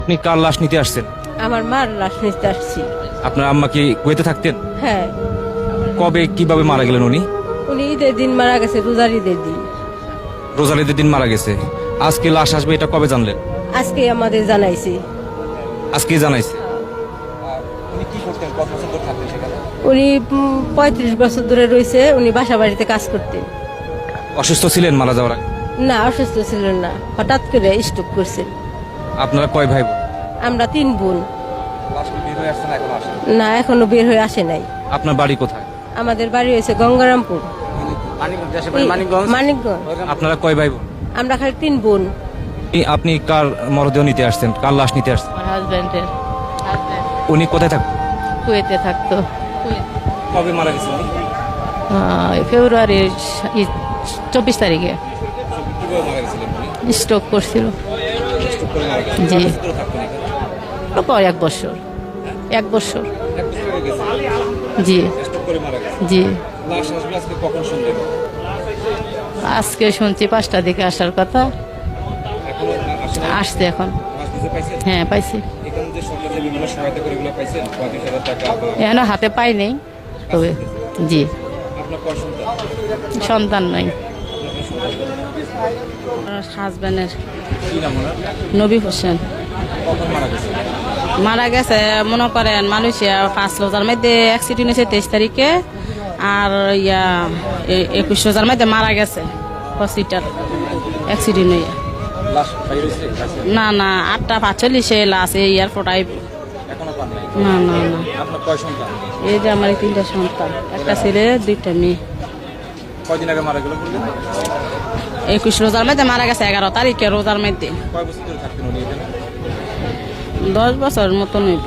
আপনি কার লাশ নিতে আসছেন? আমার মার লাশ নিতে আসছি। আপনার আম্মা কি কুয়েতে থাকতেন? হ্যাঁ, কবে কিভাবে মারা গেলেন উনি? উনি ঈদের দিন মারা গেছে, রোজার ঈদের দিন। রোজার ঈদের দিন মারা গেছে। আজকে লাশ আসবে এটা কবে জানলেন? আজকে আমাদের জানাইছি। আজকেই জানাইছে। উনি 35 বছর ধরে রয়েছে, উনি বাসা বাড়িতে কাজ করতেন। অসুস্থ ছিলেন মারা যাওয়ার আগে? না, অসুস্থ ছিলেন না, হঠাৎ করে স্ট্রোক করছেন। আপনারা কয় ভাই বোন? আমরা 3 বোন। না, এখনো বের হয়ে আসে নাই। আপনার বাড়ি কোথায়? আমাদের বাড়ি হয়েছে গঙ্গারামপুর, মানিকগঞ্জ। আপনারা কয় ভাই বোন? আমরা খালি 3 বোন। আপনি কার মরদেহ নিতে আসছেন, কার লাশ নিতে আসছেন? আমার হাজব্যান্ডের উনি কোথায় থাকতেন? কুয়েতে থাকতো। কবে মারা গেছেন উনি? ফেব্রুয়ারির 24 তারিখে কিভাবে মারা গেছিলেন উনি? স্ট্রোক করছিল। জি। পর 1 বছর, 1 বছর। জি জি। আজকে শুনছি 5টার দিকে আসার কথা। আসছে এখন। হ্যাঁ, পাইছি। এখনো হাতে পাই নেই, তবে জি সন্তান নাই। হাজব্যান্ডের নবী হোসেন মারা গেছে, মনে করেন মালয়েশিয়া 5 রোজার মধ্যে অ্যাক্সিডেন্ট হয়েছে 23 তারিখে, আর 21 রোজার মধ্যে মারা গেছে হসপিটাল অ্যাক্সিডেন্ট হয়ে। না না, 8:45 লাশ এয়ারপোর্ট আইব। না না না, এই যে আমার 3টা সন্তান, একটা ছেলে 2টা মেয়ে। 21 রোজার মধ্যে মারা গেছে, 11 তারিখে রোজার মধ্যে। 10 বছর মতন হইব।